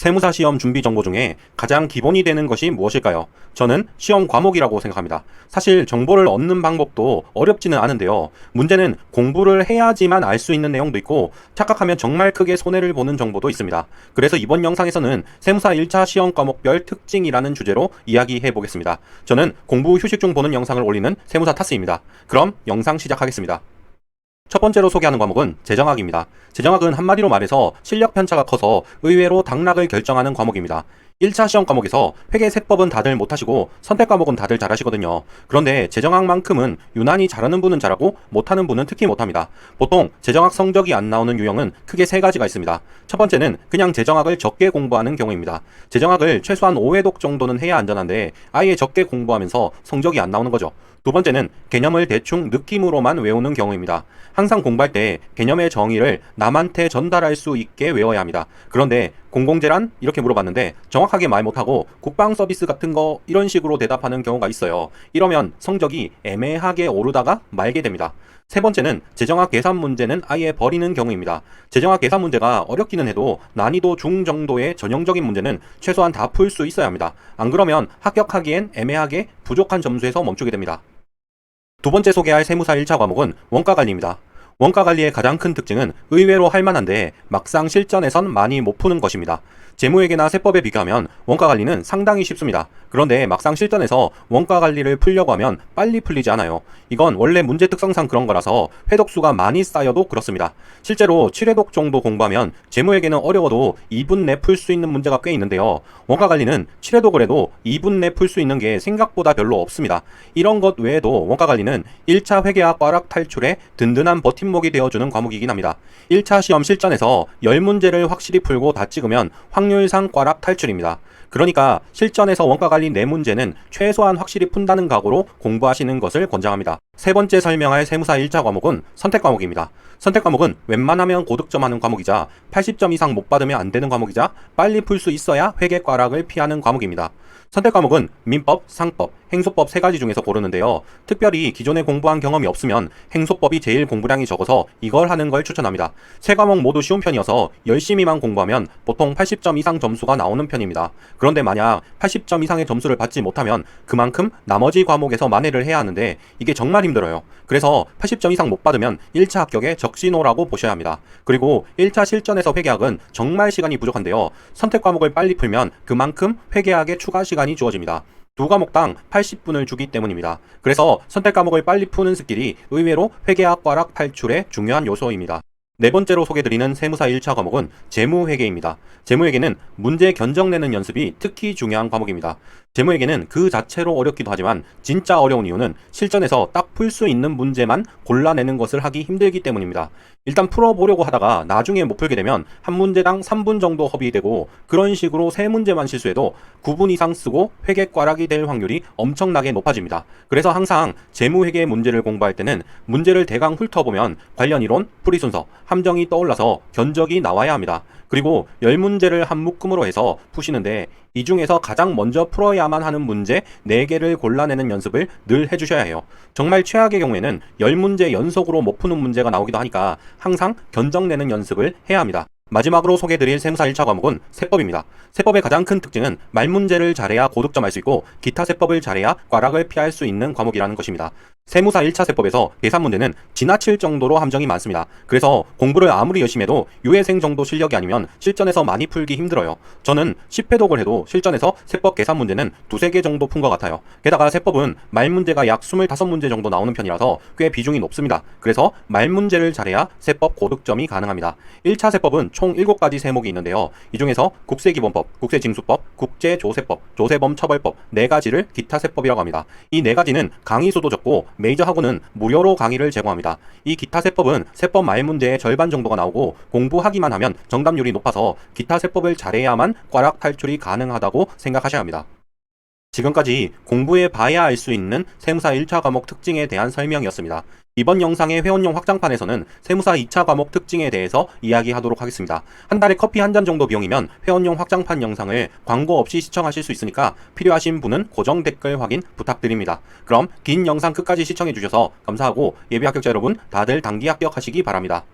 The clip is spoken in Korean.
세무사 시험 준비 정보 중에 가장 기본이 되는 것이 무엇일까요? 저는 시험 과목이라고 생각합니다. 사실 정보를 얻는 방법도 어렵지는 않은데요. 문제는 공부를 해야지만 알 수 있는 내용도 있고 착각하면 정말 크게 손해를 보는 정보도 있습니다. 그래서 이번 영상에서는 세무사 1차 시험 과목별 특징이라는 주제로 이야기해 보겠습니다. 저는 공부 휴식 중 보는 영상을 올리는 세무사 타스입니다. 그럼 영상 시작하겠습니다. 첫 번째로 소개하는 과목은 재정학입니다. 재정학은 한마디로 말해서 실력 편차가 커서 의외로 당락을 결정하는 과목입니다. 1차 시험 과목에서 회계세법은 다들 못하시고 선택 과목은 다들 잘하시거든요. 그런데 재정학만큼은 유난히 잘하는 분은 잘하고 못하는 분은 특히 못합니다. 보통 재정학 성적이 안 나오는 유형은 크게 세 가지가 있습니다. 첫 번째는 그냥 재정학을 적게 공부하는 경우입니다. 재정학을 최소한 5회독 정도는 해야 안전한데 아예 적게 공부하면서 성적이 안 나오는 거죠. 두 번째는 개념을 대충 느낌으로만 외우는 경우입니다. 항상 공부할 때 개념의 정의를 남한테 전달할 수 있게 외워야 합니다. 그런데 공공재란? 이렇게 물어봤는데 정확하게 말 못하고 국방 서비스 같은 거 이런 식으로 대답하는 경우가 있어요. 이러면 성적이 애매하게 오르다가 말게 됩니다. 세 번째는 재정학 계산 문제는 아예 버리는 경우입니다. 재정학 계산 문제가 어렵기는 해도 난이도 중 정도의 전형적인 문제는 최소한 다 풀 수 있어야 합니다. 안 그러면 합격하기엔 애매하게 부족한 점수에서 멈추게 됩니다. 두 번째 소개할 세무사 1차 과목은 원가관리입니다. 원가관리의 가장 큰 특징은 의외로 할만한데 막상 실전에선 많이 못 푸는 것입니다. 재무회계나 세법에 비교하면 원가관리는 상당히 쉽습니다. 그런데 막상 실전에서 원가관리를 풀려고 하면 빨리 풀리지 않아요. 이건 원래 문제 특성상 그런 거라서 회독수가 많이 쌓여도 그렇습니다. 실제로 7회독 정도 공부하면 재무회계는 어려워도 2분 내 풀 수 있는 문제가 꽤 있는데요. 원가관리는 7회독을 해도 2분 내 풀 수 있는 게 생각보다 별로 없습니다. 이런 것 외에도 원가관리는 1차 회계학 과락 탈출에 든든한 버팀목이 되어주는 과목이긴 합니다. 1차 시험 실전에서 10문제를 확실히 풀고 다 찍으면 확률상 과락 탈출입니다. 그러니까 실전에서 원가관리 4문제는 최소한 확실히 푼다는 각오로 공부하시는 것을 권장합니다. 세 번째 설명할 세무사 1차 과목은 선택 과목입니다. 선택 과목은 웬만하면 고득점하는 과목이자 80점 이상 못 받으면 안 되는 과목이자 빨리 풀 수 있어야 회계 과락을 피하는 과목입니다. 선택 과목은 민법, 상법, 행소법 3가지 중에서 고르는데요. 특별히 기존에 공부한 경험이 없으면 행소법이 제일 공부량이 적어서 이걸 하는 걸 추천합니다. 세 과목 모두 쉬운 편이어서 열심히만 공부하면 보통 80점 이상 점수가 나오는 편입니다. 그런데 만약 80점 이상의 점수를 받지 못하면 그만큼 나머지 과목에서 만회를 해야 하는데 이게 정말 힘들어요. 그래서 80점 이상 못 받으면 1차 합격의 적신호라고 보셔야 합니다. 그리고 1차 실전에서 회계학은 정말 시간이 부족한데요. 선택 과목을 빨리 풀면 그만큼 회계학에 추가 시간이 주어집니다. 두 과목당 80분을 주기 때문입니다. 그래서 선택 과목을 빨리 푸는 스킬이 의외로 회계학 과락 탈출의 중요한 요소입니다. 네 번째로 소개드리는 세무사 1차 과목은 재무회계입니다. 재무회계는 문제 견적내는 연습이 특히 중요한 과목입니다. 재무회계는 그 자체로 어렵기도 하지만 진짜 어려운 이유는 실전에서 딱 풀 수 있는 문제만 골라내는 것을 하기 힘들기 때문입니다. 일단 풀어보려고 하다가 나중에 못 풀게 되면 한 문제당 3분 정도 허비되고 그런 식으로 3문제만 실수해도 9분 이상 쓰고 회계과락이 될 확률이 엄청나게 높아집니다. 그래서 항상 재무회계 문제를 공부할 때는 문제를 대강 훑어보면 관련 이론, 풀이 순서, 함정이 떠올라서 견적이 나와야 합니다. 그리고 10문제를 한 묶음으로 해서 푸시는데 이 중에서 가장 먼저 풀어야만 하는 문제 4개를 골라내는 연습을 늘 해주셔야 해요. 정말 최악의 경우에는 10문제 연속으로 못 푸는 문제가 나오기도 하니까 항상 견적내는 연습을 해야 합니다. 마지막으로 소개해드릴 세무사 1차 과목은 세법입니다. 세법의 가장 큰 특징은 말문제를 잘해야 고득점할 수 있고 기타 세법을 잘해야 과락을 피할 수 있는 과목이라는 것입니다. 세무사 1차 세법에서 계산 문제는 지나칠 정도로 함정이 많습니다. 그래서 공부를 아무리 열심히 해도 유예생 정도 실력이 아니면 실전에서 많이 풀기 힘들어요. 저는 10회독을 해도 실전에서 세법 계산 문제는 2-3개 정도 푼 것 같아요. 게다가 세법은 말문제가 약 25문제 정도 나오는 편이라서 꽤 비중이 높습니다. 그래서 말문제를 잘해야 세법 고득점이 가능합니다. 1차 세법은 총 7가지 세목이 있는데요. 이 중에서 국세기본법, 국세징수법, 국제조세법, 조세범처벌법 4가지를 기타 세법이라고 합니다. 이 4가지는 강의 수도 적고 메이저하고는 무료로 강의를 제공합니다. 이 기타 세법은 세법 말문제의 절반 정도가 나오고 공부하기만 하면 정답률이 높아서 기타 세법을 잘해야만 과락 탈출이 가능하다고 생각하셔야 합니다. 지금까지 공부해 봐야 알 수 있는 세무사 1차 과목 특징에 대한 설명이었습니다. 이번 영상의 회원용 확장판에서는 세무사 2차 과목 특징에 대해서 이야기하도록 하겠습니다. 한 달에 커피 한 잔 정도 비용이면 회원용 확장판 영상을 광고 없이 시청하실 수 있으니까 필요하신 분은 고정 댓글 확인 부탁드립니다. 그럼 긴 영상 끝까지 시청해주셔서 감사하고 예비 합격자 여러분 다들 단기 합격하시기 바랍니다.